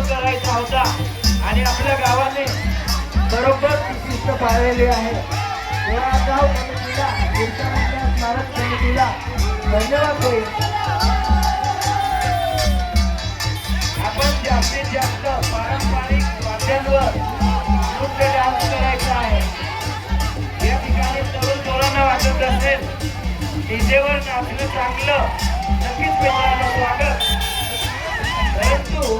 करायचा होता आणि आपल्या गावाने बरोबर शिस्त पाळलेली आहे। गाव कमिटीला बिरसा मुंडा स्मारक समितीला धन्यवाद देईल। आपण जास्तीत जास्त पारंपरिक वाद्यांवर नृत्य डान्स करायचा आहे। या ठिकाणी तरुण पोरांना वाटत असेल डीजेवर नाचणं चांगलं, नक्कीच मित्रांनो स्वागत, परंतु